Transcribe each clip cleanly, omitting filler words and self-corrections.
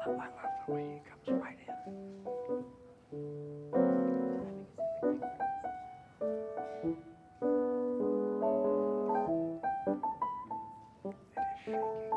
I love the way he comes right in. It is shaking.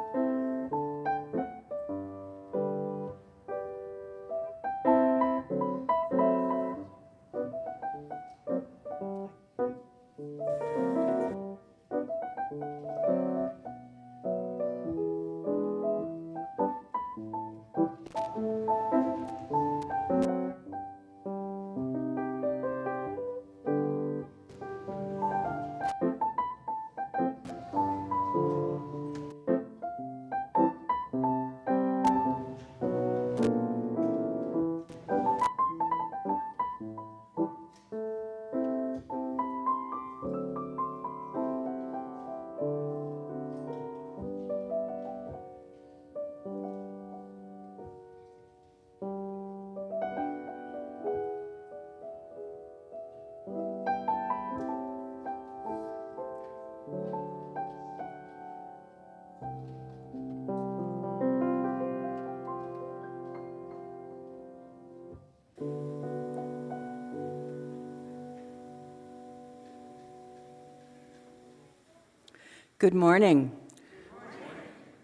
Good morning.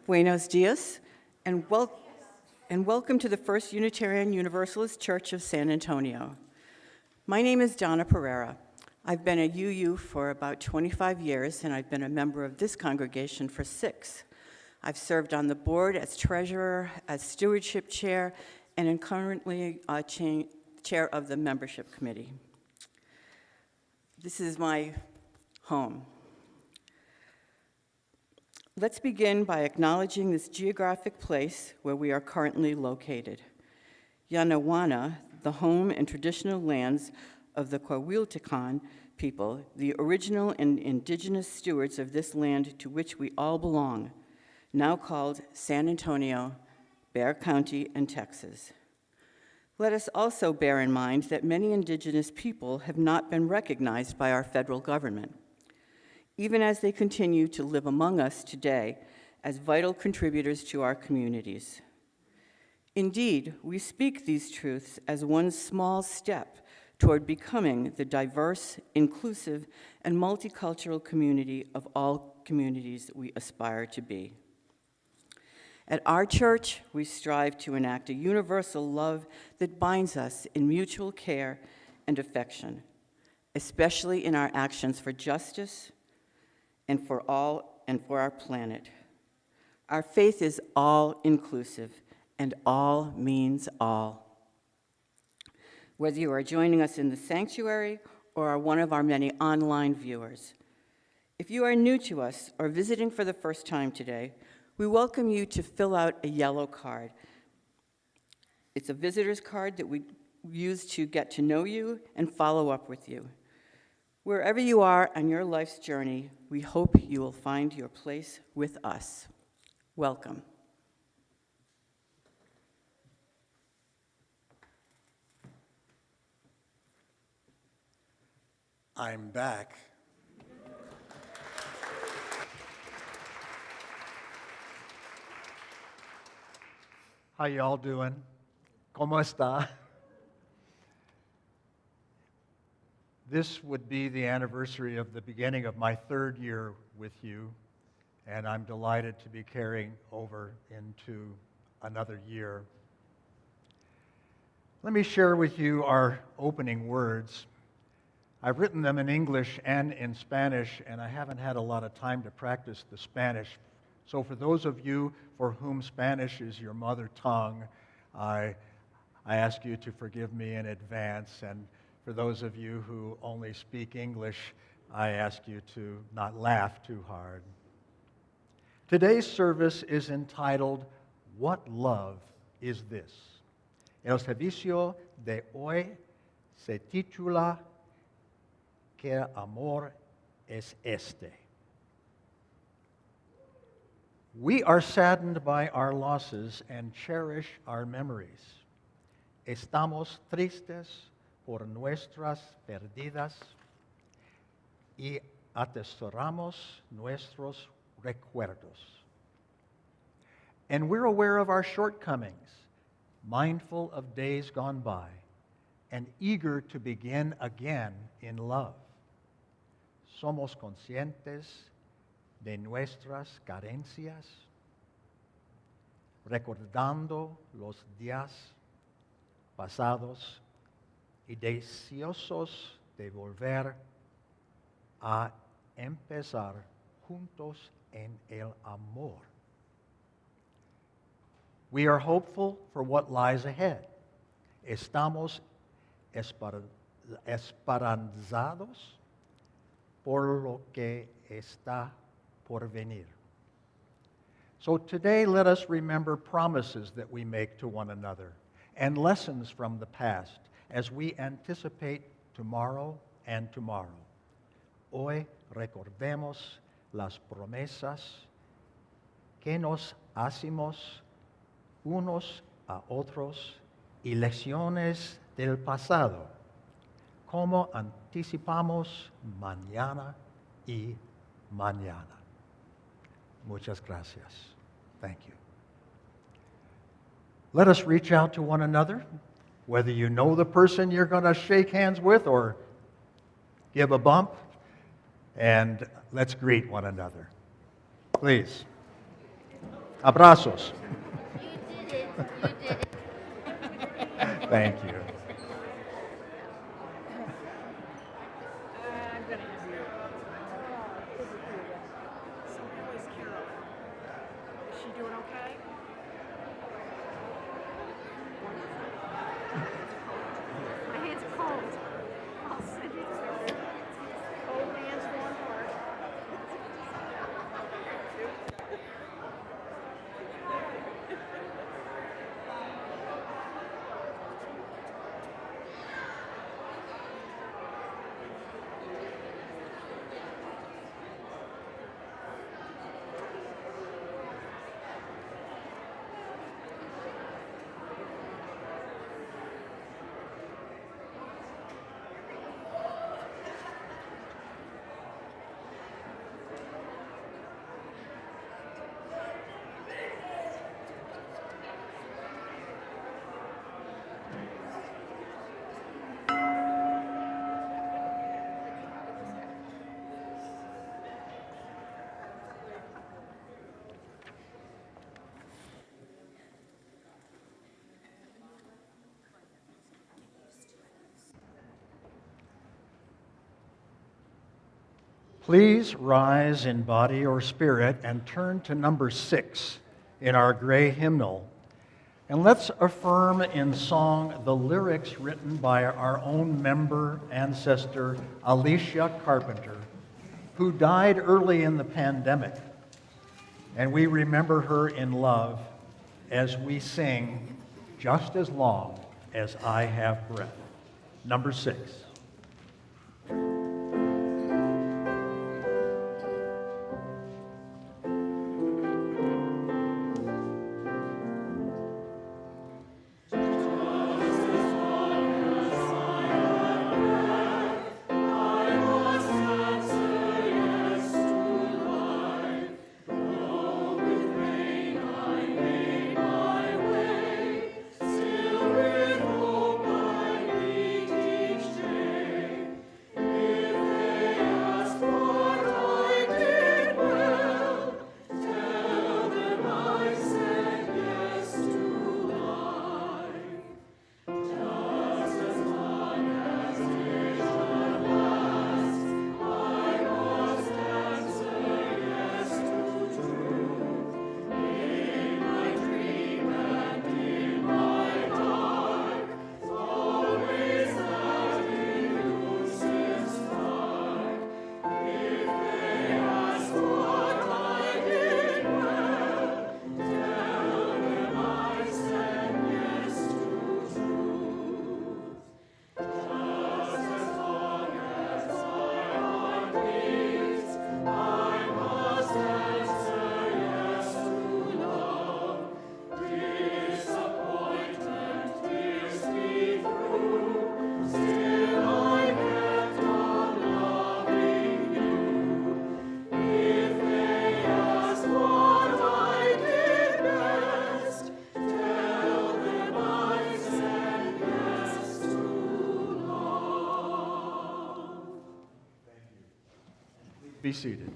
Buenos dias, and welcome to the First Unitarian Universalist Church of San Antonio. My name is Donna Pereira. I've been a UU for about 25 years, and I've been a member of this congregation for 6. I've served on the board as treasurer, as stewardship chair, and am currently chair of the membership committee. This is my home. Let's begin by acknowledging this geographic place where we are currently located. Yanaguana, the home and traditional lands of the Coahuiltecan people, the original and indigenous stewards of this land to which we all belong, now called San Antonio, Bexar County, and Texas. Let us also bear in mind that many indigenous people have not been recognized by our federal government, even as they continue to live among us today as vital contributors to our communities. Indeed, we speak these truths as one small step toward becoming the diverse, inclusive, and multicultural community of all communities that we aspire to be. At our church, we strive to enact a universal love that binds us in mutual care and affection, especially in our actions for justice, and for our planet. Our faith is all-inclusive, and all means all. Whether you are joining us in the sanctuary or are one of our many online viewers, If you are new to us or visiting for the first time today, we welcome you to fill out a yellow card. It's a visitor's card that we use to get to know you and follow up with you. Wherever you are on your life's journey, we hope you will find your place with us. Welcome. I'm back. How y'all doing? ¿Cómo está? This would be the anniversary of the beginning of my third year with you, and I'm delighted to be carrying over into another year. Let me share with you our opening words. I've written them in English and in Spanish, and I haven't had a lot of time to practice the Spanish. So for those of you for whom Spanish is your mother tongue, I ask you to forgive me in advance. And for those of you who only speak English, I ask you to not laugh too hard. Today's service is entitled, What Love Is This? El servicio de hoy se titula, ¿Qué amor es este? We are saddened by our losses and cherish our memories. Estamos tristes por nuestras perdidas y atesoramos nuestros recuerdos. And we're aware of our shortcomings, mindful of days gone by, and eager to begin again in love. Somos conscientes de nuestras carencias, recordando los días pasados y deseosos de volver a empezar juntos en el amor. We are hopeful for what lies ahead. Estamos esperanzados por lo que está por venir. So today, let us remember promises that we make to one another and lessons from the past as we anticipate tomorrow and tomorrow. Hoy recordemos las promesas que nos hacemos unos a otros y lecciones del pasado, como anticipamos mañana y mañana. Muchas gracias. Thank you. Let us reach out to one another, whether you know the person you're going to shake hands with or give a bump, and let's greet one another. Please. Abrazos. You did it. You did it. Thank you. I'm going to have you. So how is Carol? Is she doing okay? My hands are cold. I'll send you this picture. Cold hands, warm heart. Please rise in body or spirit and turn to number 6 in our gray hymnal. And let's affirm in song the lyrics written by our own member ancestor, Alicia Carpenter. who died early in the pandemic, and we remember her in love as we sing Just as Long as I Have Breath. Number 6. Be seated.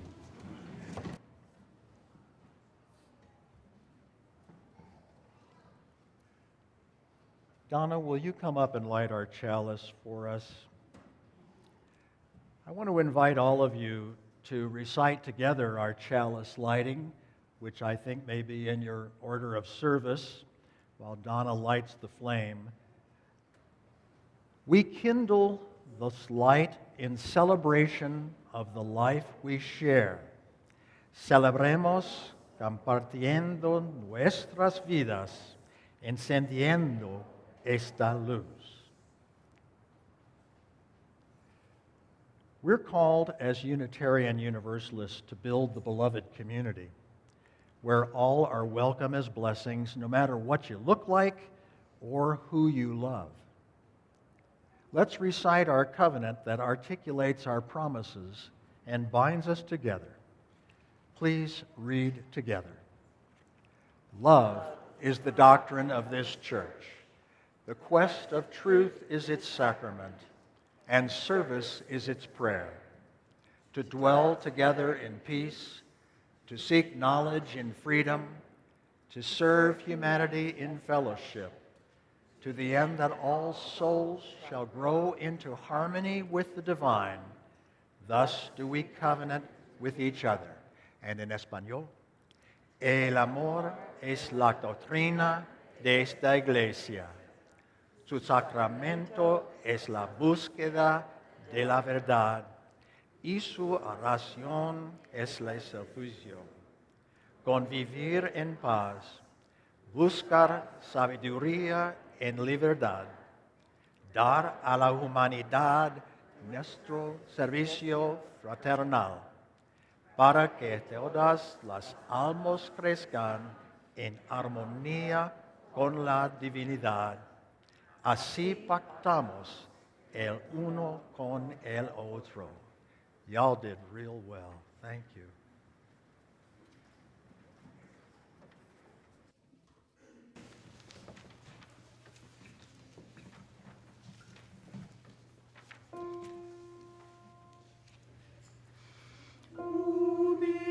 Donna, will you come up and light our chalice for us? I want to invite all of you to recite together our chalice lighting, which I think may be in your order of service, while Donna lights the flame. We kindle this light in celebration of the life we share. Celebremos, compartiendo nuestras vidas, encendiendo, esta luz. We're called as Unitarian Universalists to build the beloved community, where all are welcome as blessings, no matter what you look like or who you love. Let's recite our covenant that articulates our promises and binds us together. Please read together. Love is the doctrine of this church. The quest of truth is its sacrament, and service is its prayer. To dwell together in peace, to seek knowledge in freedom, to serve humanity in fellowship, to the end that all souls shall grow into harmony with the divine. Thus do we covenant with each other. And in español, el amor es la doctrina de esta iglesia. Su sacramento es la búsqueda de la verdad y su oración es el servicio. Convivir en paz, buscar sabiduría en libertad, dar a la humanidad nuestro servicio fraternal, para que todas las almas crezcan en armonía con la divinidad. Así pactamos el uno con el otro. Y'all did real well. Thank you. Ubi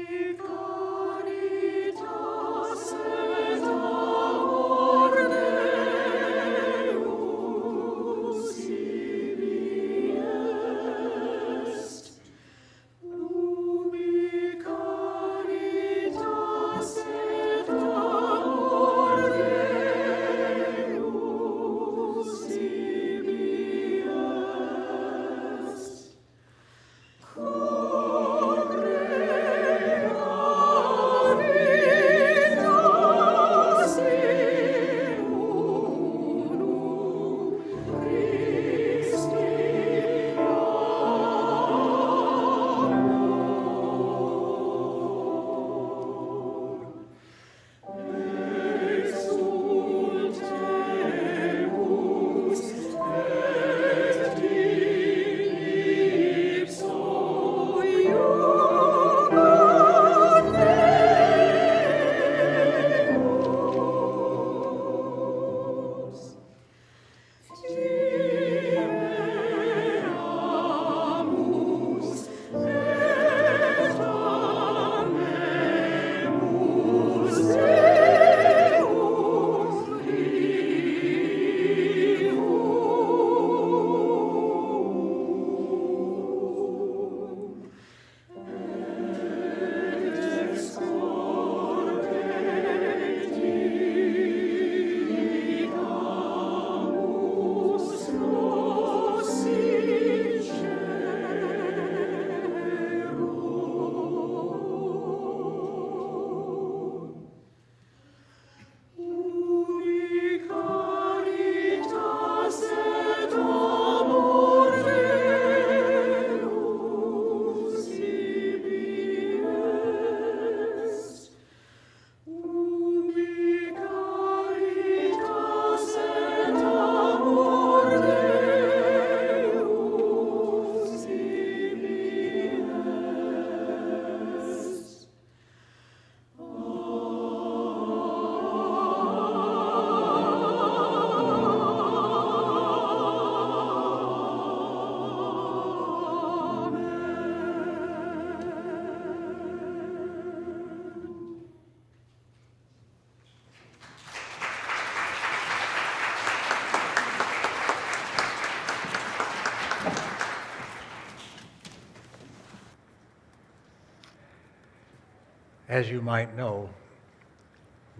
As you might know,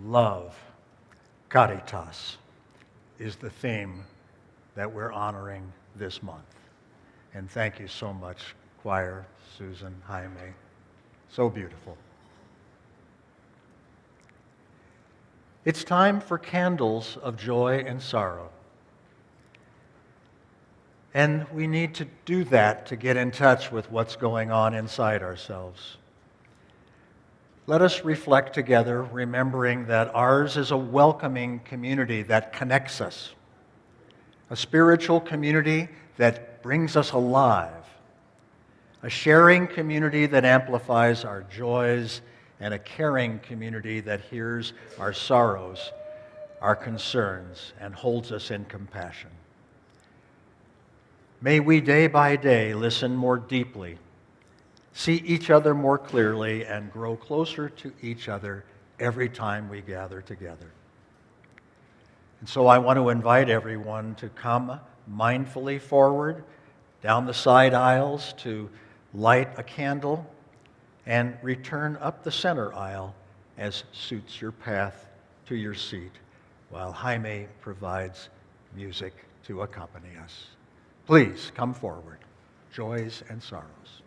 love, caritas, is the theme that we're honoring this month. And thank you so much, choir, Susan, Jaime. So beautiful. It's time for candles of joy and sorrow. And we need to do that to get in touch with what's going on inside ourselves. Let us reflect together, remembering that ours is a welcoming community that connects us, a spiritual community that brings us alive, a sharing community that amplifies our joys, and a caring community that hears our sorrows, our concerns, and holds us in compassion. May we day by day listen more deeply, see each other more clearly, and grow closer to each other every time we gather together. And so I want to invite everyone to come mindfully forward down the side aisles to light a candle and return up the center aisle as suits your path to your seat while Jaime provides music to accompany us. Please come forward, joys and sorrows.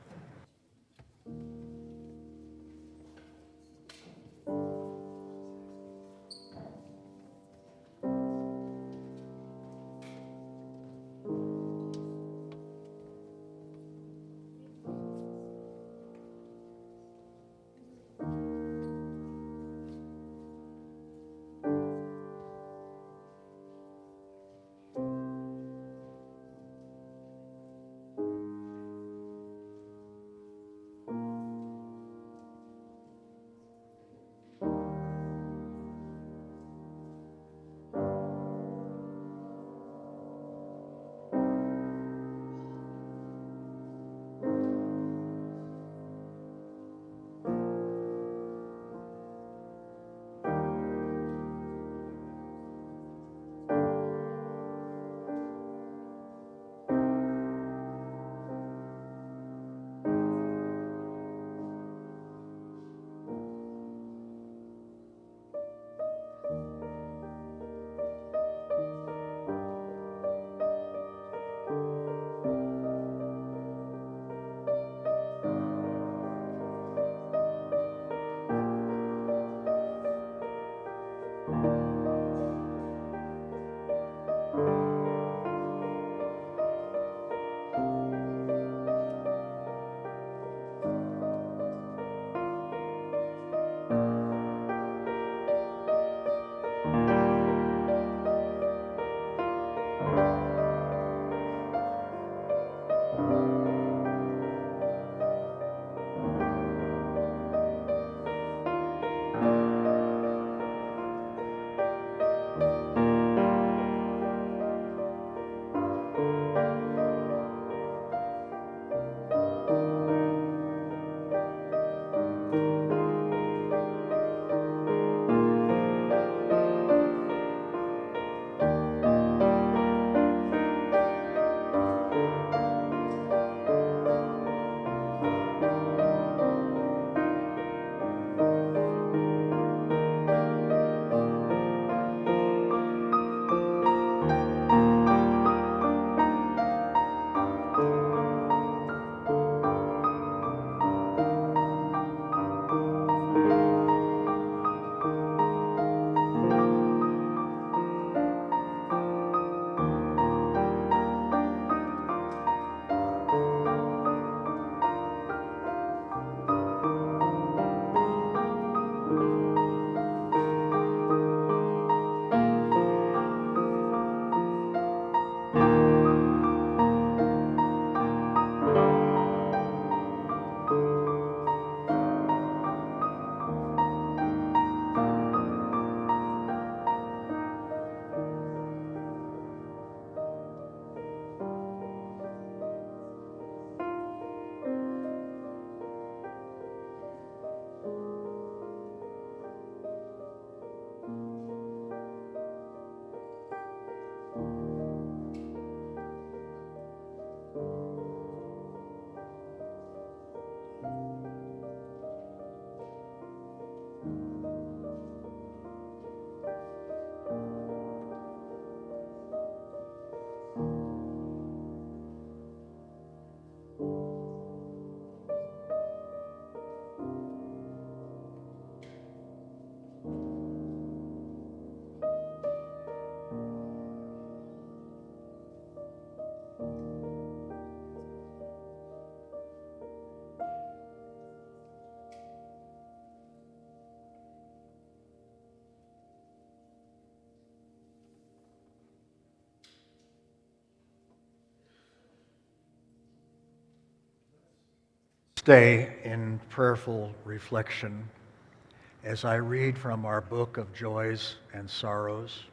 stay in prayerful reflection as I read from our book of joys and sorrows.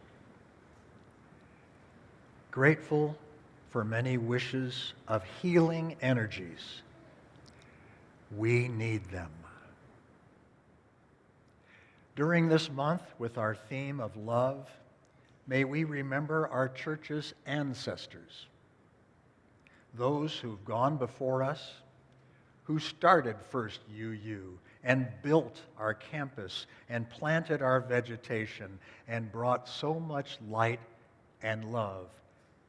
Grateful for many wishes of healing energies. We need them. During this month, with our theme of love, may we remember our church's ancestors, those who've gone before us, who started First UU and built our campus and planted our vegetation and brought so much light and love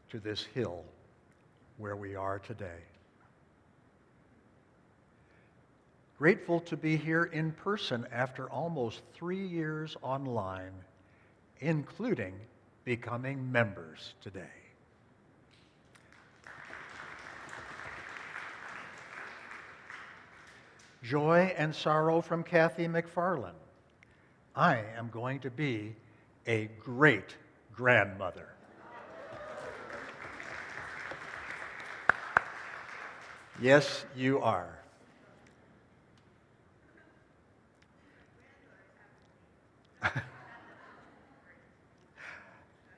to this hill where we are today. Grateful to be here in person after almost 3 years online, including becoming members today. Joy and sorrow from Kathy McFarland. I am going to be a great grandmother. Yes, you are.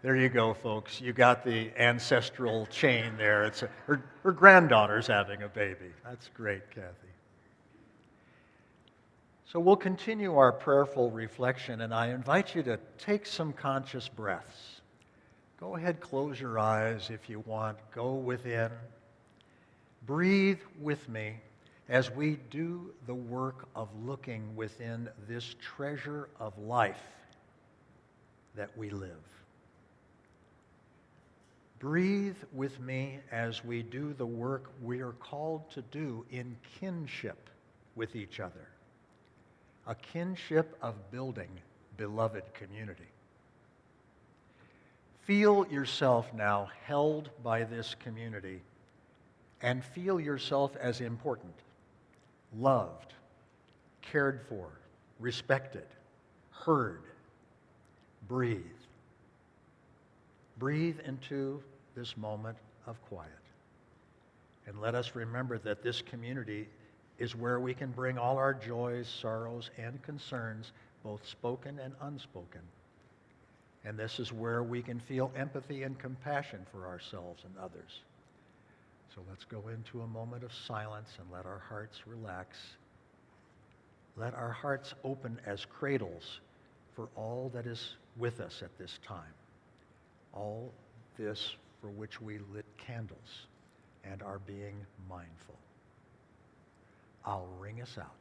There you go, folks. You got the ancestral chain there. Her granddaughter's having a baby. That's great, Kathy. So we'll continue our prayerful reflection, and I invite you to take some conscious breaths. Go ahead, close your eyes if you want. Go within. Breathe with me as we do the work of looking within this treasure of life that we live. Breathe with me as we do the work we are called to do in kinship with each other, a kinship of building beloved community. Feel yourself now held by this community and feel yourself as important, loved, cared for, respected, heard. Breathe. Breathe into this moment of quiet. And let us remember that this community is where we can bring all our joys, sorrows, and concerns, both spoken and unspoken. And this is where we can feel empathy and compassion for ourselves and others. So let's go into a moment of silence and let our hearts relax. Let our hearts open as cradles for all that is with us at this time. All this for which we lit candles and are being mindful. I'll ring us out.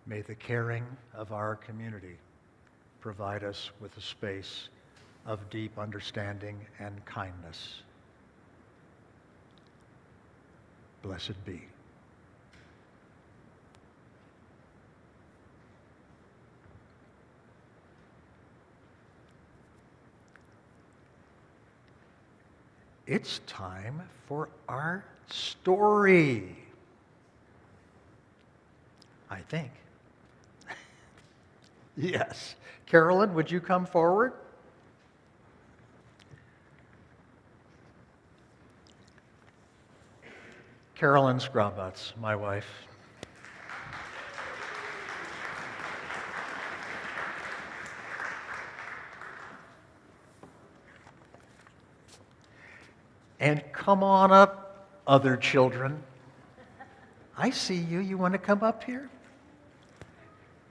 May the caring of our community provide us with a space of deep understanding and kindness. Blessed be. It's time for our story, I think. Yes. Carolyn, would you come forward? Carolyn Skrabacz, my wife. And come on up, other children. I see you. You want to come up here?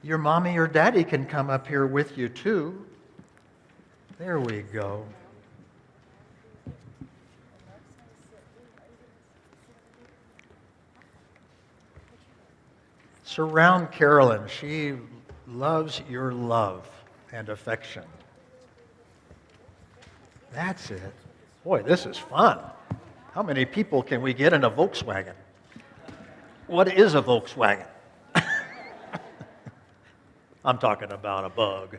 Your mommy or daddy can come up here with you too. There we go. Surround Carolyn. She loves your love and affection. That's it. Boy, this is fun. How many people can we get in a Volkswagen? What is a Volkswagen? I'm talking about a bug.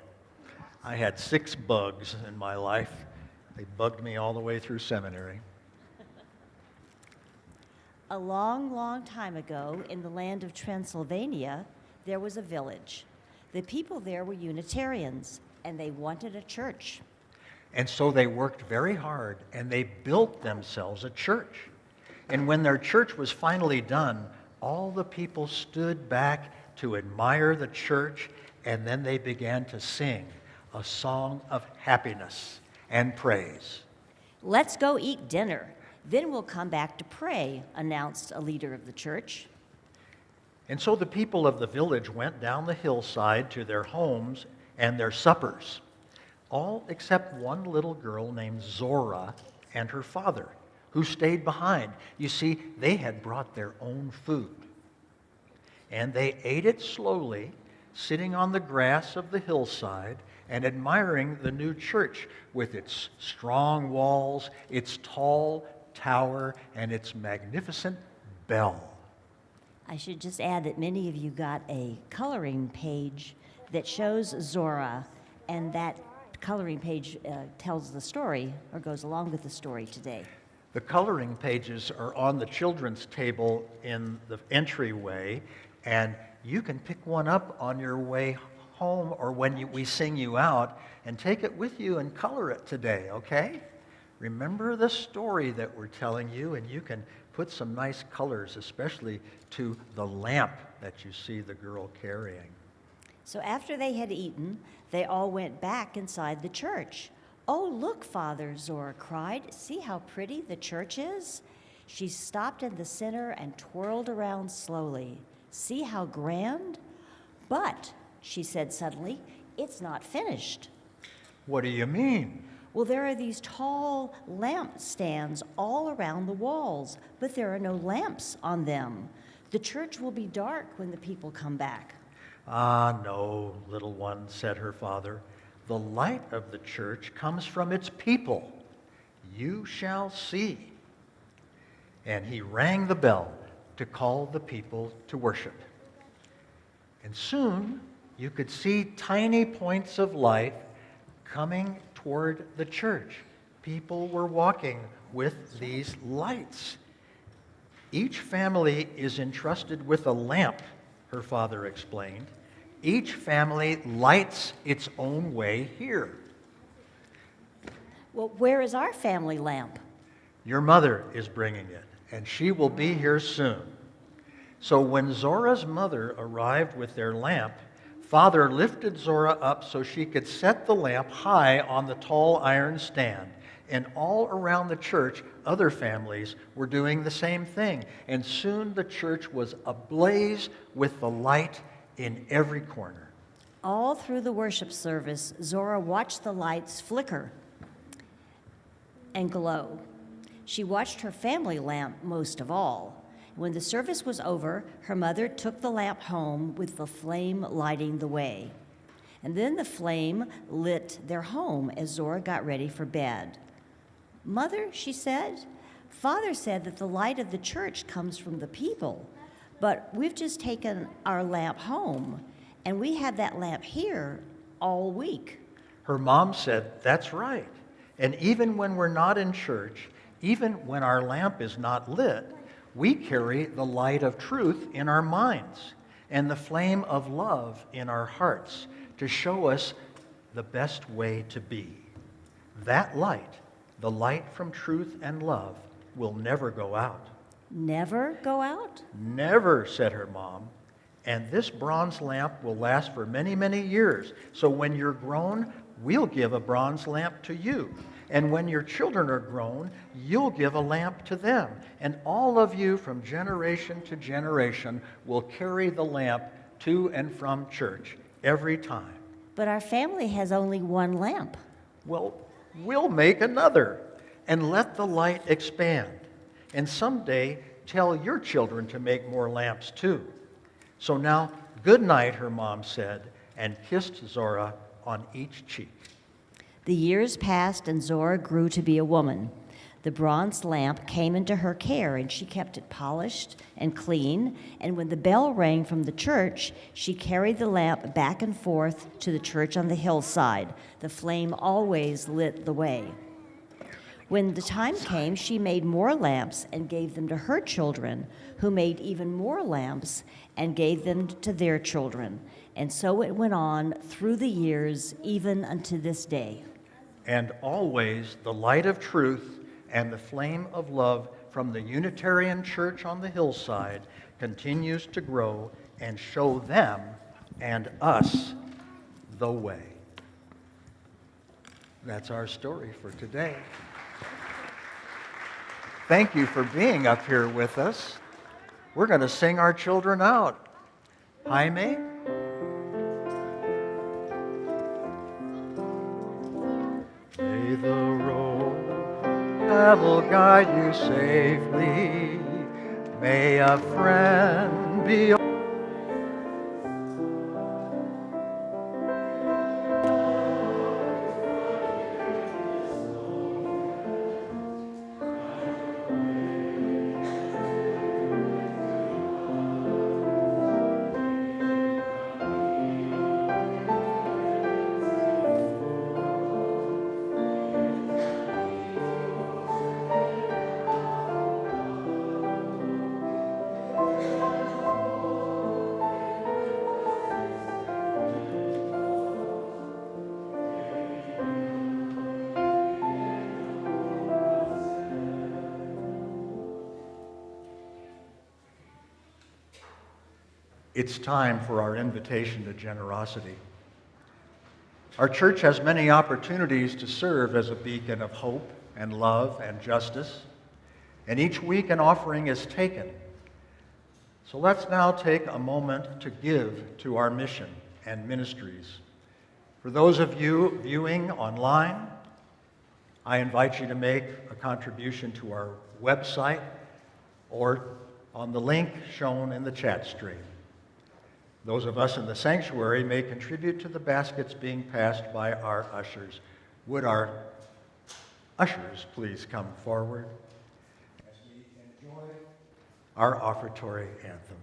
I had 6 bugs in my life. They bugged me all the way through seminary. A long, long time ago, in the land of Transylvania, there was a village. The people there were Unitarians, and they wanted a church. And so they worked very hard, and they built themselves a church. And when their church was finally done, all the people stood back to admire the church, and then they began to sing a song of happiness and praise. Let's go eat dinner. Then we'll come back to pray, announced a leader of the church. And so the people of the village went down the hillside to their homes and their suppers, all except one little girl named Zora and her father, who stayed behind. You see, they had brought their own food. And they ate it slowly, sitting on the grass of the hillside and admiring the new church with its strong walls, its tall tower, and its magnificent bell. I should just add that many of you got a coloring page that shows Zora, and that coloring page tells the story, or goes along with the story today. The coloring pages are on the children's table in the entryway, and you can pick one up on your way home or when we sing you out, and take it with you and color it today, okay? Remember the story that we're telling you, and you can put some nice colors, especially to the lamp that you see the girl carrying. So after they had eaten, they all went back inside the church. "Oh, look, Father," Zora cried. "See how pretty the church is?" She stopped in the center and twirled around slowly. "See how grand?" "But," she said suddenly, "it's not finished." What do you mean? "Well, there are these tall lamp stands all around the walls, but there are no lamps on them. The church will be dark when the people come back." "Ah, no, little one," said her father. "The light of the church comes from its people. You shall see." And he rang the bell to call the people to worship. And soon you could see tiny points of light coming toward the church. People were walking with these lights. Each family is entrusted with a lamp, her father explained. Each family lights its own way here. "Well, where is our family lamp?" Your mother is bringing it, and she will be here soon. So when Zora's mother arrived with their lamp, Father lifted Zora up so she could set the lamp high on the tall iron stand. And all around the church, other families were doing the same thing. And soon the church was ablaze with the light in every corner. All through the worship service, Zora watched the lights flicker and glow. She watched her family lamp most of all. When the service was over, her mother took the lamp home with the flame lighting the way. And then the flame lit their home as Zora got ready for bed. "Mother," she said, "Father said that the light of the church comes from the people, but we've just taken our lamp home, and we had that lamp here all week." Her mom said, "That's right. And even when we're not in church, even when our lamp is not lit, we carry the light of truth in our minds and the flame of love in our hearts to show us the best way to be. That light, the light from truth and love, will never go out." "Never go out?" "Never," said her mom. "And this bronze lamp will last for many, many years. So when you're grown, we'll give a bronze lamp to you. And when your children are grown, you'll give a lamp to them. And all of you from generation to generation will carry the lamp to and from church every time." "But our family has only one lamp." "Well, we'll make another and let the light expand. And someday tell your children to make more lamps too. So now, good night," her mom said, and kissed Zora on each cheek. The years passed, and Zora grew to be a woman. The bronze lamp came into her care, and she kept it polished and clean. And when the bell rang from the church, she carried the lamp back and forth to the church on the hillside. The flame always lit the way. When the time came, she made more lamps and gave them to her children, who made even more lamps and gave them to their children. And so it went on through the years, even unto this day. And always the light of truth and the flame of love from the Unitarian Church on the hillside continues to grow and show them and us the way. That's our story for today. Thank you for being up here with us. We're going to sing our children out. Jaime? May the road will guide you safely. May a friend be. It's time for our invitation to generosity. Our church has many opportunities to serve as a beacon of hope and love and justice, and each week an offering is taken. So let's now take a moment to give to our mission and ministries. For those of you viewing online, I invite you to make a contribution to our website or on the link shown in the chat stream. Those of us in the sanctuary may contribute to the baskets being passed by our ushers. Would our ushers please come forward as we enjoy our offertory anthem.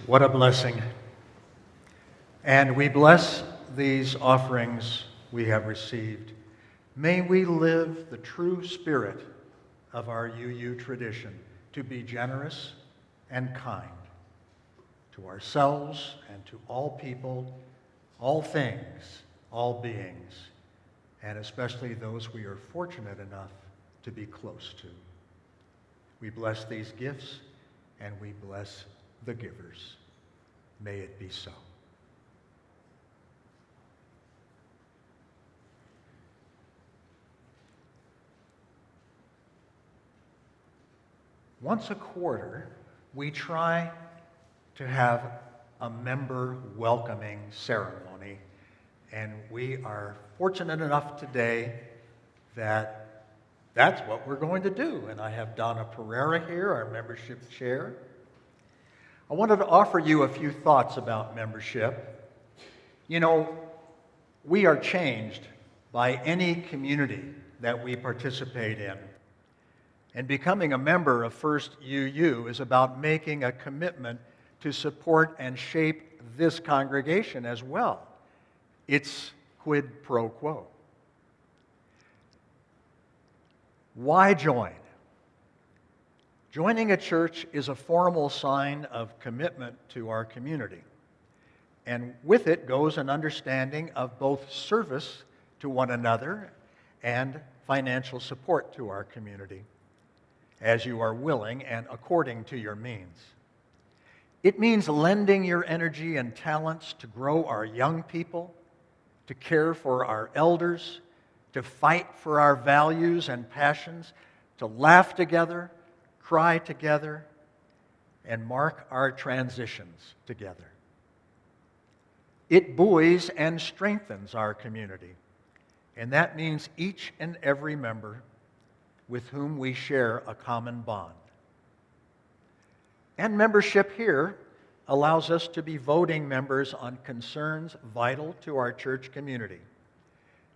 What a blessing. And we bless these offerings we have received. May we live the true spirit of our UU tradition, to be generous and kind to ourselves and to all people, all things, all beings, and especially those we are fortunate enough to be close to. We bless these gifts and we bless the givers. May it be so. Once a quarter, we try to have a member welcoming ceremony, and we are fortunate enough today that that's what we're going to do. And I have Donna Pereira here, our membership chair. I wanted to offer you a few thoughts about membership. You know, we are changed by any community that we participate in. And becoming a member of First UU is about making a commitment to support and shape this congregation as well. It's quid pro quo. Why join? Joining a church is a formal sign of commitment to our community. And with it goes an understanding of both service to one another and financial support to our community, as you are willing and according to your means. It means lending your energy and talents to grow our young people, to care for our elders, to fight for our values and passions, to laugh together, cry together, and mark our transitions together. It buoys and strengthens our community, and that means each and every member with whom we share a common bond. And membership here allows us to be voting members on concerns vital to our church community.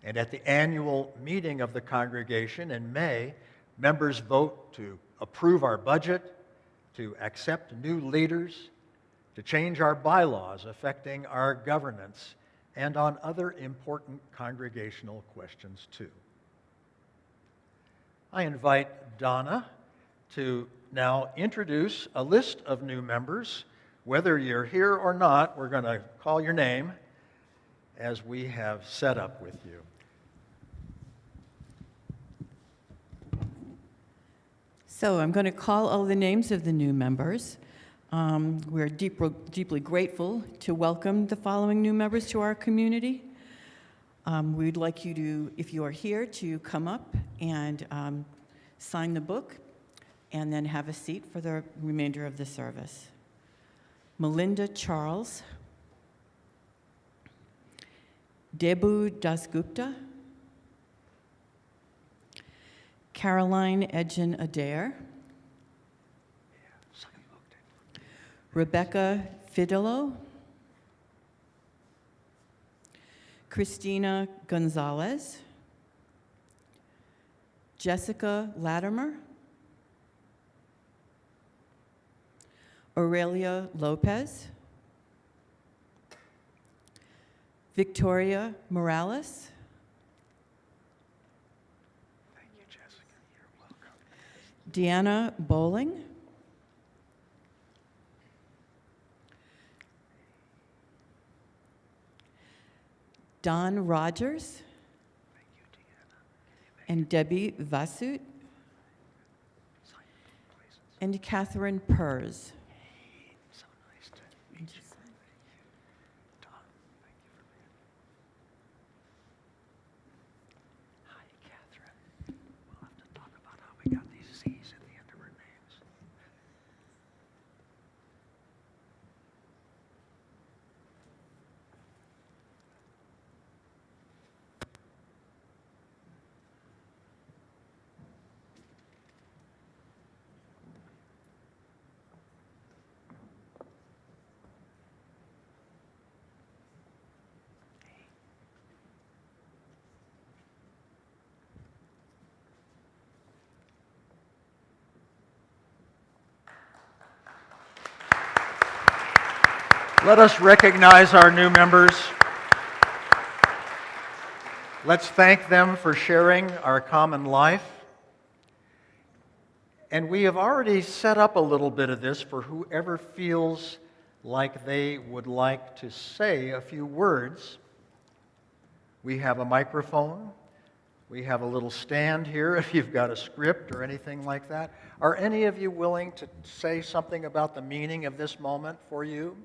And at the annual meeting of the congregation in May, members vote to approve our budget, to accept new leaders, to change our bylaws affecting our governance, and on other important congregational questions too. I invite Donna to now introduce a list of new members. Whether you're here or not, we're going to call your name as we have set up with you. So I'm going to call all the names of the new members. We're deeply grateful to welcome the following new members to our community. We'd like you to, if you are here, to come up and sign the book and then have a seat for the remainder of the service. Melinda Charles, Debu Dasgupta, Caroline Edgen Adair, Rebecca Fidelo, Christina Gonzalez, Jessica Latimer, Aurelia Lopez, Victoria Morales, Thank you, Jessica. You're welcome. Deanna Bowling, Don Rogers, Thank you, Deanna. and Debbie Vasut, Sign, please. and Catherine Pers. So nice to meet you. Don, thank you for being here. Hi, Catherine. We'll have to talk about how we got these C's at the end of our names. Let us recognize our new members. Let's thank them for sharing our common life. And we have already set up a little bit of this for whoever feels like they would like to say a few words. We have a microphone. We have a little stand here if you've got a script or anything like that. Are any of you willing to say something about the meaning of this moment for you?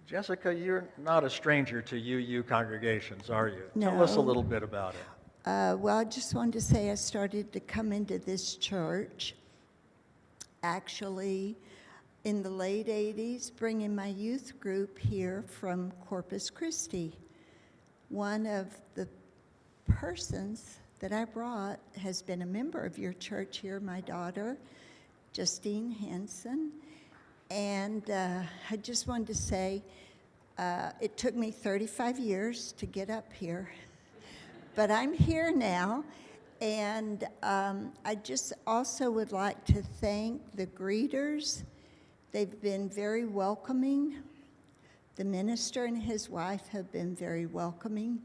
Jessica, you're not a stranger to UU congregations, are you? No. Tell us a little bit about it. Well, I just wanted to say I started to come into this church actually in the late 80s, bringing my youth group here from Corpus Christi. One of the persons that I brought has been a member of your church here, my daughter, Justine Hansen. And I just wanted to say, it took me 35 years to get up here, but I'm here now. And I just also would like to thank the greeters. They've been very welcoming. The minister and his wife have been very welcoming.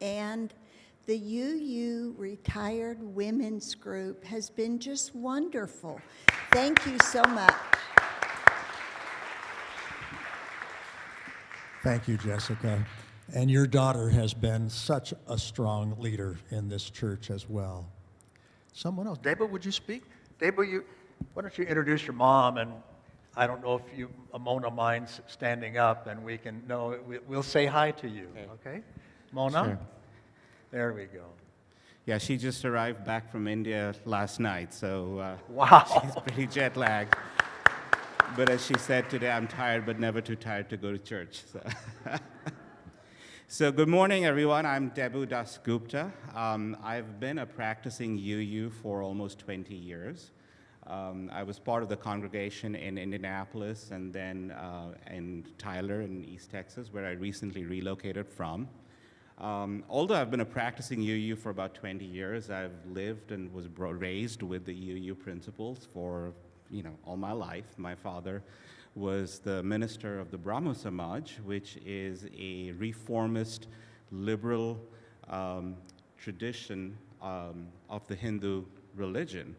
And the UU Retired Women's Group has been just wonderful. Thank you so much. Thank you, Jessica. And your daughter has been such a strong leader in this church as well. Someone else. Debo, would you speak? Debo, why don't you introduce your mom? And I don't know if Mona minds standing up, and we'll say hi to you, okay? Mona? Sure. There we go. Yeah, she just arrived back from India last night, so Wow. she's pretty jet lagged. But as she said today, I'm tired, but never too tired to go to church. So good morning, everyone. I'm Debu Dasgupta. I've been a practicing UU for almost 20 years. I was part of the congregation in Indianapolis and then in Tyler in East Texas, where I recently relocated from. Although I've been a practicing UU for about 20 years, I've lived and was raised with the UU principles for all my life. My father was the minister of the Brahmo Samaj, which is a reformist, liberal tradition of the Hindu religion,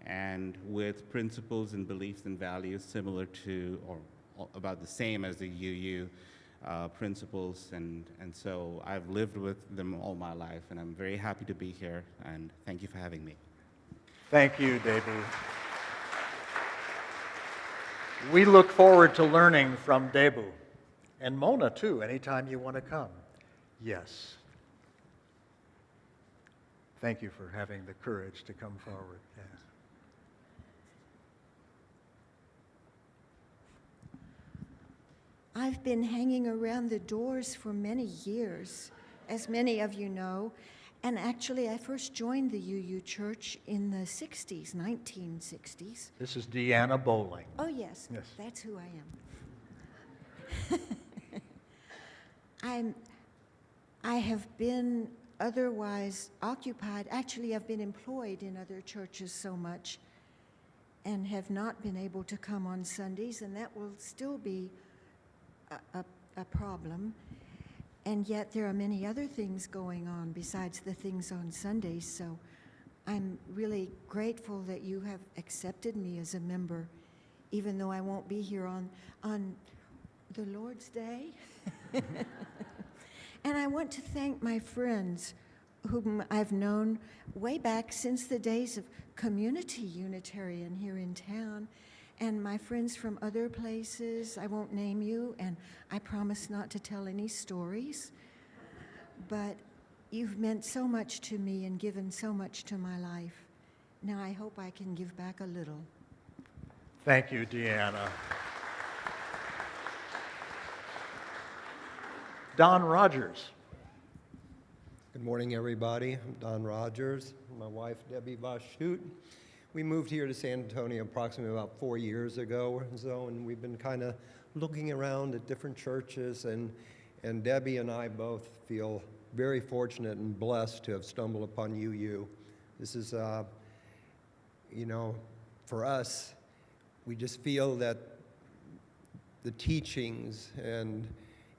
and with principles and beliefs and values similar to or about the same as the UU principles, and so I've lived with them all my life, and I'm very happy to be here, and thank you for having me. Thank you, Debu. We look forward to learning from Debu. And Mona, too, anytime you want to come. Yes. Thank you for having the courage to come forward. Yes. I've been hanging around the doors for many years, as many of you know. And actually, I first joined the UU Church in the 60s, 1960s. This is Deanna Bowling. Oh, yes, Yes. That's who I am. I have been otherwise occupied. Actually, I've been employed in other churches so much and have not been able to come on Sundays, and that will still be a problem. And yet there are many other things going on besides the things on Sundays, so I'm really grateful that you have accepted me as a member, even though I won't be here on the Lord's Day. And I want to thank my friends whom I've known way back since the days of Community Unitarian here in town, and my friends from other places. I won't name you, and I promise not to tell any stories, but you've meant so much to me and given so much to my life. Now I hope I can give back a little. Thank you, Deanna. Don Rogers. Good morning, everybody. I'm Don Rogers, my wife, Debbie Vashut. We moved here to San Antonio approximately about 4 years ago or so, and we've been kind of looking around at different churches, and Debbie and I both feel very fortunate and blessed to have stumbled upon UU. This is, for us, we just feel that the teachings and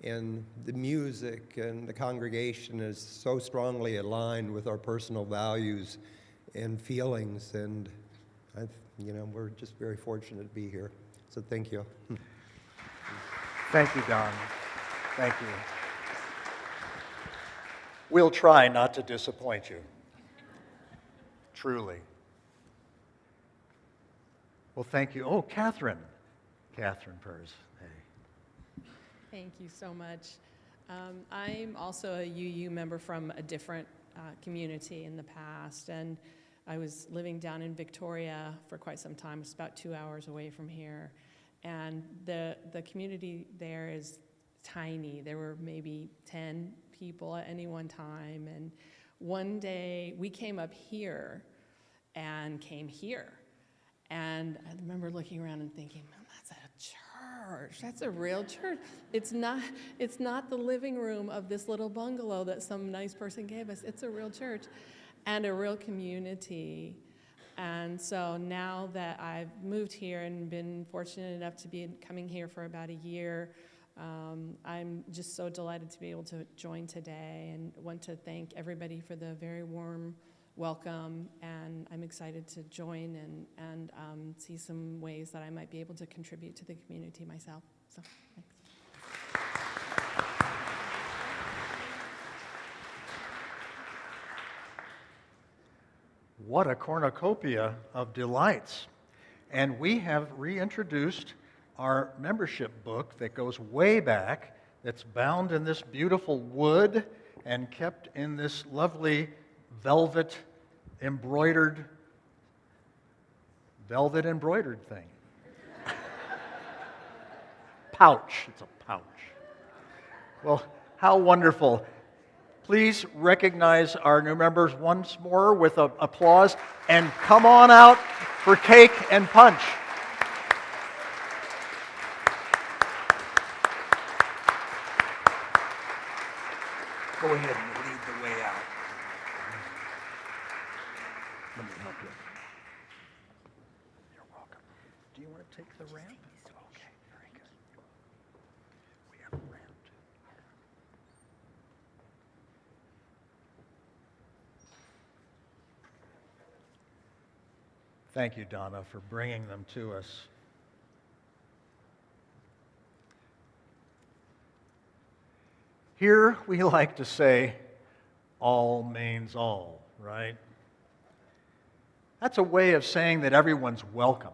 the music and the congregation is so strongly aligned with our personal values and feelings, and we're just very fortunate to be here. So thank you. Thank you, Don. Thank you. We'll try not to disappoint you. Truly. Well, thank you. Oh, Catherine. Catherine Purse. Hey. Thank you so much. I'm also a UU member from a different community in the past, and I was living down in Victoria for quite some time. It's about 2 hours away from here, and the community there is tiny. There were maybe 10 people at any one time, and one day we came up here and came here, and I remember looking around and thinking, man, that's a church. That's a real church. It's not the living room of this little bungalow that some nice person gave us. It's a real church and a real community. And so now that I've moved here and been fortunate enough to be coming here for about a year, I'm just so delighted to be able to join today, and want to thank everybody for the very warm welcome, and I'm excited to join and see some ways that I might be able to contribute to the community myself. So, thanks. What a cornucopia of delights. And we have reintroduced our membership book that goes way back, that's bound in this beautiful wood and kept in this lovely velvet embroidered thing. Pouch. It's a pouch. Well, how wonderful. Please recognize our new members once more with an applause, and come on out for cake and punch. Go ahead and lead the way out. Let me help you. You're welcome. Do you want to take the ramp? Okay, very good. We have a ramp too. Thank you, Donna, for bringing them to us. Here we like to say, all means all, right? That's a way of saying that everyone's welcome.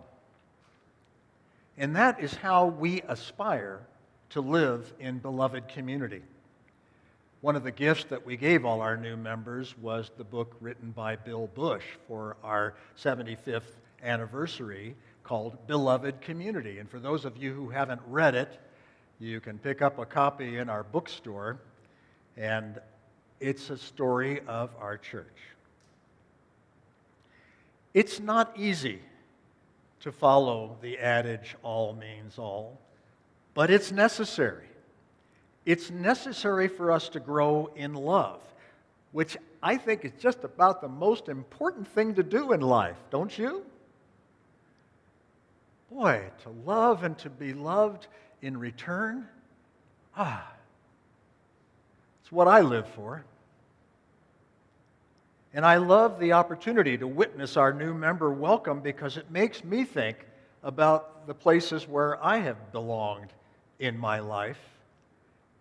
And that is how we aspire to live in beloved community. One of the gifts that we gave all our new members was the book written by Bill Bush for our 75th anniversary called Beloved Community. And for those of you who haven't read it, you can pick up a copy in our bookstore, and it's a story of our church. It's not easy to follow the adage, all means all, but it's necessary. It's necessary for us to grow in love, which I think is just about the most important thing to do in life, don't you? Boy, to love and to be loved in return, it's what I live for. And I love the opportunity to witness our new member welcome, because it makes me think about the places where I have belonged in my life,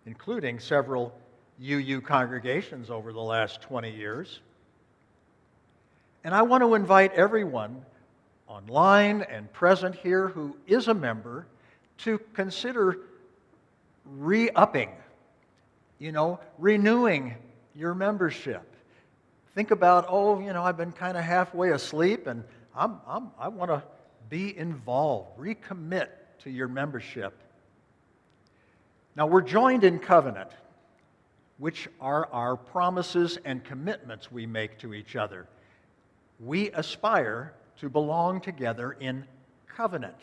including several UU congregations over the last 20 years. And I want to invite everyone online and present here who is a member to consider re-upping, renewing your membership. Think about, I've been kind of halfway asleep, and I want to be involved. Recommit to your membership. Now, we're joined in covenant, which are our promises and commitments we make to each other. We aspire to belong together in covenant,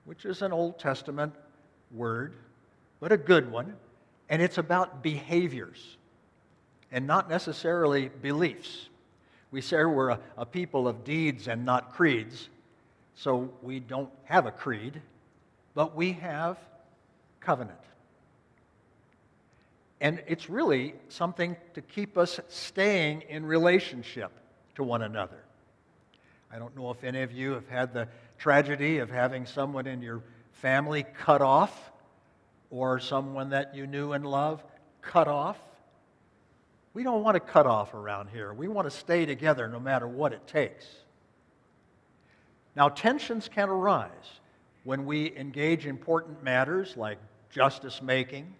which is an Old Testament word, but a good one, and it's about behaviors and not necessarily beliefs. We say we're a people of deeds and not creeds, so we don't have a creed, but we have covenant. And it's really something to keep us staying in relationship to one another. I don't know if any of you have had the tragedy of having someone in your family cut off, or someone that you knew and loved cut off. We don't want to cut off around here. We want to stay together no matter what it takes. Now, tensions can arise when we engage important matters like justice making.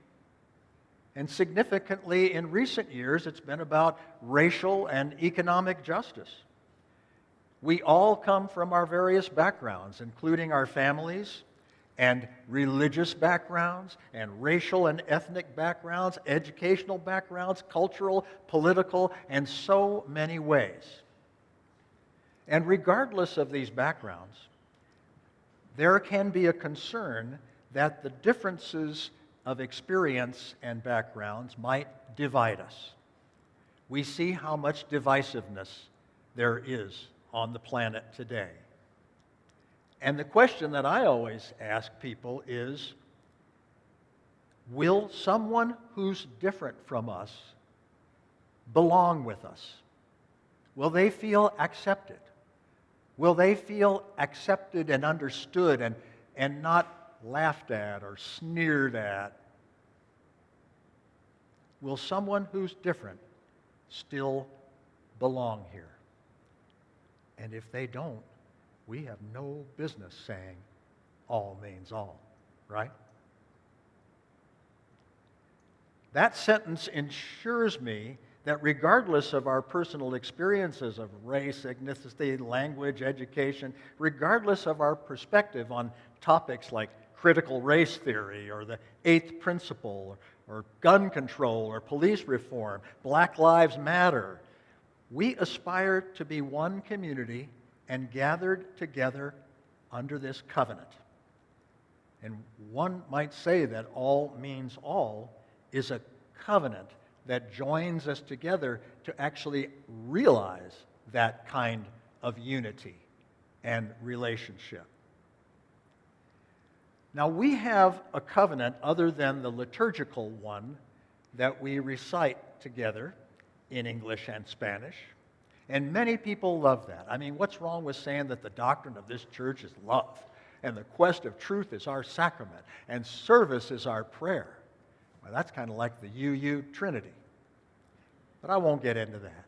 And significantly, in recent years, it's been about racial and economic justice. We all come from our various backgrounds, including our families and religious backgrounds and racial and ethnic backgrounds, educational backgrounds, cultural, political, and so many ways. And regardless of these backgrounds, there can be a concern that the differences of experience and backgrounds might divide us. We see how much divisiveness there is on the planet today. And the question that I always ask people is, will someone who's different from us belong with us? Will they feel accepted? Will they feel accepted and understood and not laughed at or sneered at? Will someone who's different still belong here? And if they don't, we have no business saying all means all, right? That sentence ensures me that regardless of our personal experiences of race, ethnicity, language, education, regardless of our perspective on topics like critical race theory or the eighth principle or gun control or police reform, Black Lives Matter, we aspire to be one community and gathered together under this covenant. And one might say that all means all is a covenant that joins us together to actually realize that kind of unity and relationship. Now, we have a covenant other than the liturgical one that we recite together in English and Spanish, and many people love that. I mean, what's wrong with saying that the doctrine of this church is love, and the quest of truth is our sacrament, and service is our prayer? Well, that's kind of like the UU Trinity. But I won't get into that.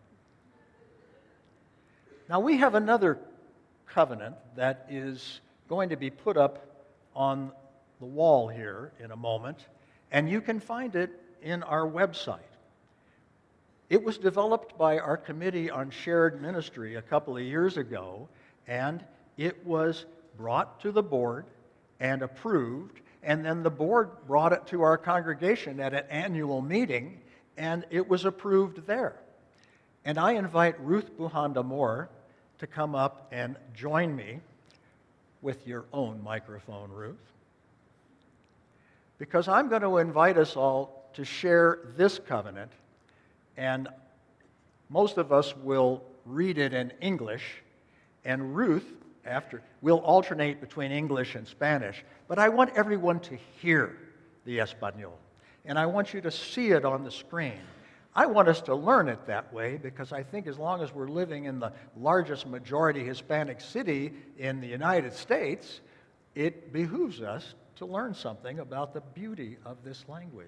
Now, we have another covenant that is going to be put up on the wall here in a moment, and you can find it in our website. It was developed by our Committee on Shared Ministry a couple of years ago, and it was brought to the board and approved, and then the board brought it to our congregation at an annual meeting, and it was approved there. And I invite Ruth Buhanda-Moore to come up and join me with your own microphone, Ruth, because I'm going to invite us all to share this covenant, and most of us will read it in English, and Ruth, we'll alternate between English and Spanish, but I want everyone to hear the Espanol, and I want you to see it on the screen. I want us to learn it that way because I think as long as we're living in the largest majority Hispanic city in the United States, it behooves us to learn something about the beauty of this language.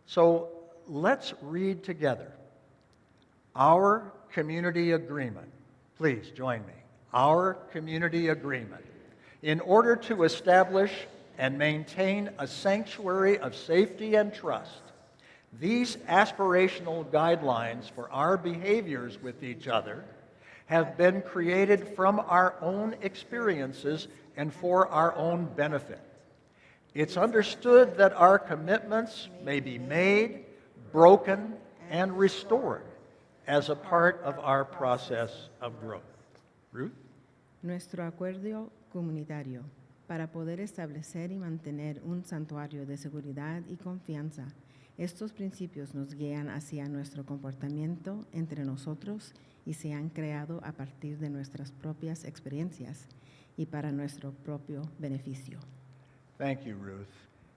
So let's read together our community agreement. Please join me. Our community agreement. In order to establish and maintain a sanctuary of safety and trust, these aspirational guidelines for our behaviors with each other have been created from our own experiences and for our own benefit. It's understood that our commitments may be made, broken, and restored as a part of our process of growth. Ruth? Nuestro acuerdo comunitario para poder establecer y mantener un santuario de seguridad y confianza. Estos principios nos guían hacia nuestro comportamiento entre nosotros y se han creado a partir de nuestras propias experiencias y para nuestro propio beneficio. Thank you, Ruth.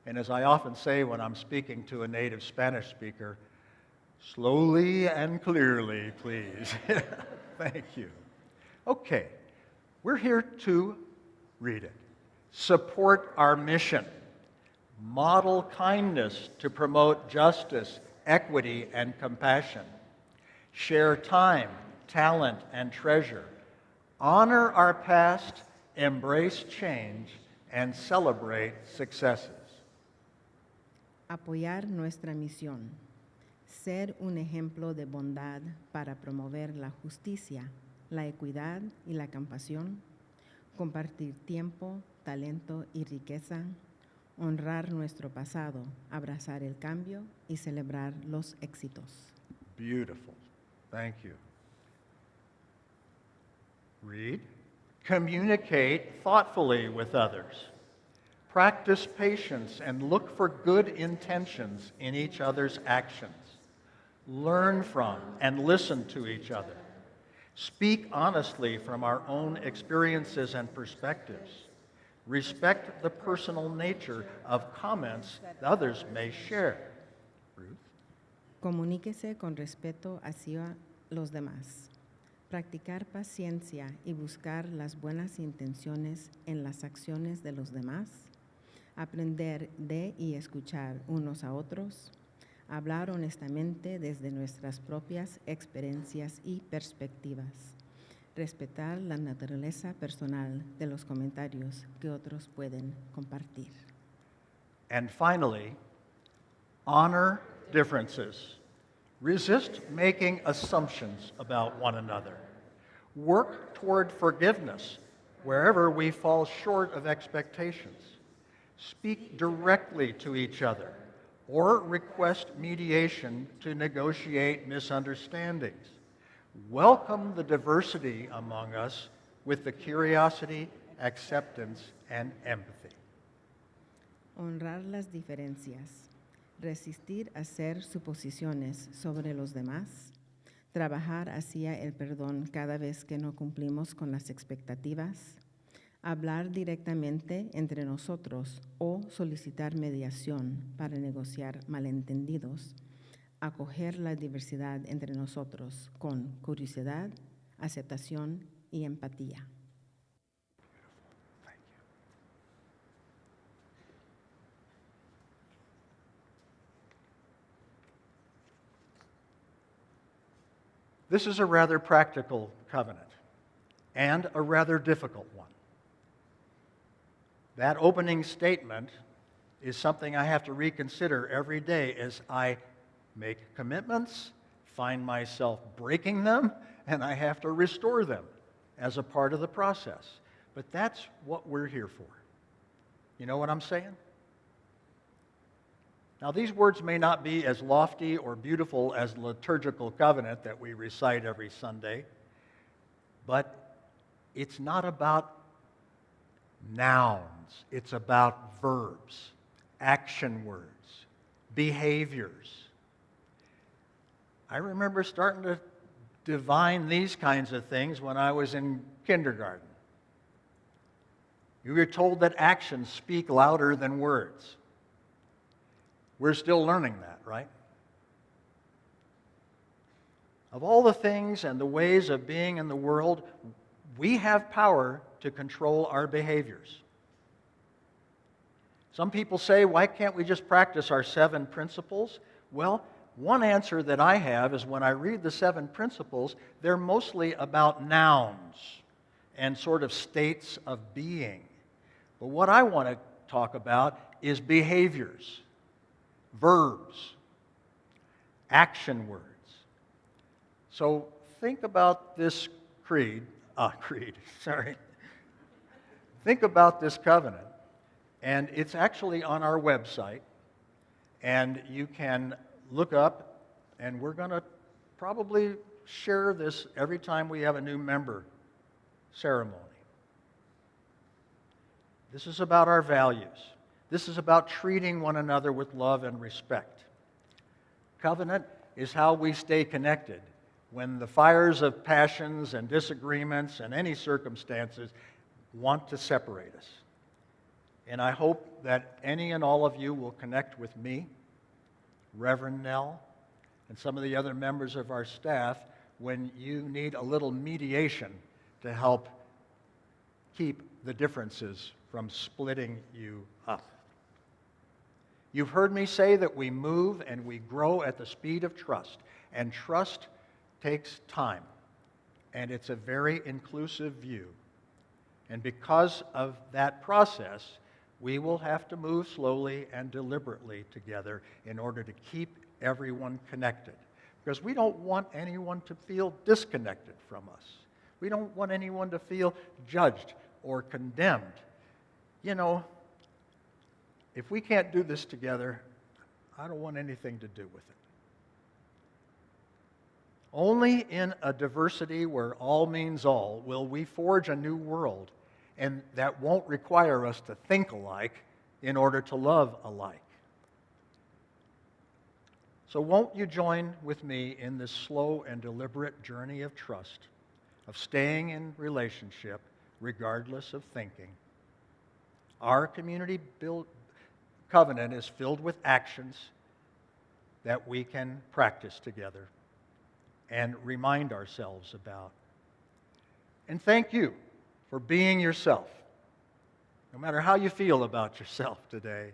And as I often say when I'm speaking to a native Spanish speaker, slowly and clearly, please. Thank you. Okay, we're here to read it. Support our mission. Model kindness to promote justice, equity, and compassion. Share time, talent, and treasure. Honor our past, embrace change, and celebrate successes. Apoyar nuestra misión. Ser un ejemplo de bondad para promover la justicia, la equidad y la compasión. Compartir tiempo, talento y riqueza. Honrar nuestro pasado, abrazar el cambio y celebrar los éxitos. Beautiful. Thank you. Read. Communicate thoughtfully with others. Practice patience and look for good intentions in each other's actions. Learn from and listen to each other. Speak honestly from our own experiences and perspectives. Respect the personal nature of comments others may share. Ruth? Comuníquese con respeto hacia los demás. Practicar paciencia y buscar las buenas intenciones en las acciones de los demás. Aprender de y escuchar unos a otros. Hablar honestamente desde nuestras propias experiencias y perspectivas. Respetar la naturaleza personal de los comentarios que otros pueden compartir. And finally, honor differences. Resist making assumptions about one another. Work toward forgiveness wherever we fall short of expectations. Speak directly to each other or request mediation to negotiate misunderstandings. Welcome the diversity among us with the curiosity, acceptance, and empathy. Honrar las diferencias. Resistir a hacer suposiciones sobre los demás. Trabajar hacia el perdón cada vez que no cumplimos con las expectativas. Hablar directamente entre nosotros o solicitar mediación para negociar malentendidos. Acoger la diversidad entre nosotros con curiosidad, aceptación y empatía. This is a rather practical covenant and a rather difficult one. That opening statement is something I have to reconsider every day as I make commitments, find myself breaking them, and I have to restore them as a part of the process. But that's what we're here for. You know what I'm saying? Now, these words may not be as lofty or beautiful as the liturgical covenant that we recite every Sunday, but it's not about nouns. It's about verbs, action words, behaviors. I remember starting to divine these kinds of things when I was in kindergarten. You were told that actions speak louder than words. We're still learning that, right? Of all the things and the ways of being in the world, we have power to control our behaviors. Some people say, why can't we just practice our 7 principles? Well, one answer that I have is when I read the 7 principles, they're mostly about nouns and sort of states of being. But what I want to talk about is behaviors, verbs, action words. So think about this Think about this covenant. And it's actually on our website. And you can look up, and we're going to probably share this every time we have a new member ceremony. This is about our values. This is about treating one another with love and respect. Covenant is how we stay connected when the fires of passions and disagreements and any circumstances want to separate us. And I hope that any and all of you will connect with me, Reverend Nell, and some of the other members of our staff when you need a little mediation to help keep the differences from splitting you up. You've heard me say that we move and we grow at the speed of trust, and trust takes time, and it's a very inclusive view. And because of that process, we will have to move slowly and deliberately together in order to keep everyone connected. Because we don't want anyone to feel disconnected from us. We don't want anyone to feel judged or condemned. You know, if we can't do this together, I don't want anything to do with it. Only in a diversity where all means all will we forge a new world, and that won't require us to think alike in order to love alike. So won't you join with me in this slow and deliberate journey of trust, of staying in relationship regardless of thinking? Our community covenant is filled with actions that we can practice together and remind ourselves about. And thank you for being yourself. No matter how you feel about yourself today,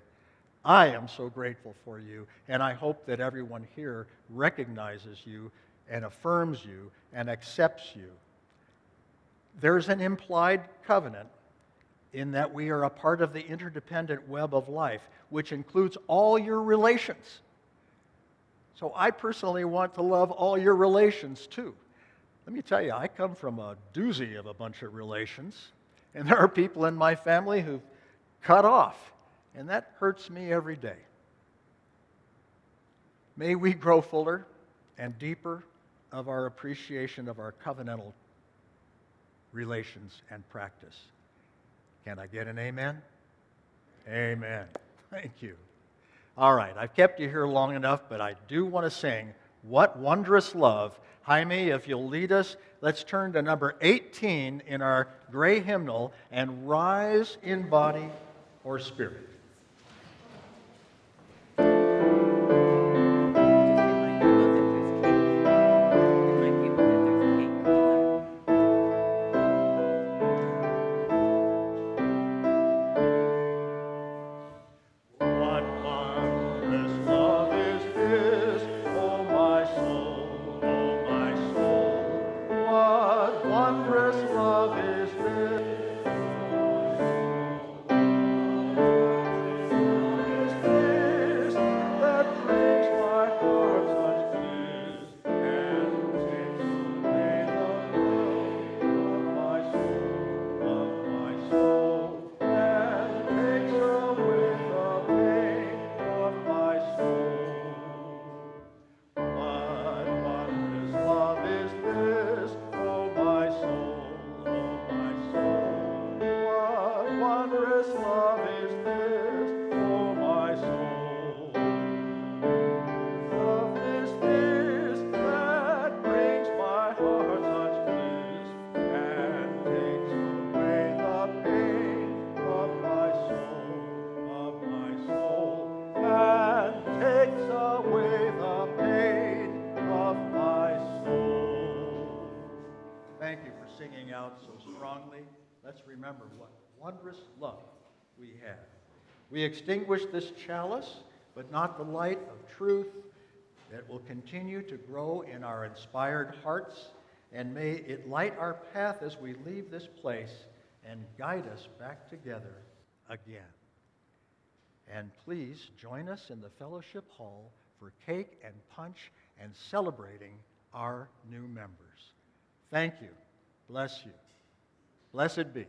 I am so grateful for you, and I hope that everyone here recognizes you and affirms you and accepts you. There's an implied covenant in that we are a part of the interdependent web of life, which includes all your relations. So I personally want to love all your relations too. Let me tell you, I come from a doozy of a bunch of relations, and there are people in my family who've cut off, and that hurts me every day. May we grow fuller and deeper of our appreciation of our covenantal relations and practice. Can I get an amen? Amen. Thank you. All right, I've kept you here long enough, but I do want to sing What Wondrous Love. Jaime, if you'll lead us, let's turn to number 18 in our gray hymnal and rise in body or spirit. Remember what wondrous love we have. We extinguish this chalice, but not the light of truth that will continue to grow in our inspired hearts, and may it light our path as we leave this place and guide us back together again. And please join us in the fellowship hall for cake and punch and celebrating our new members. Thank you. Bless you. Blessed be.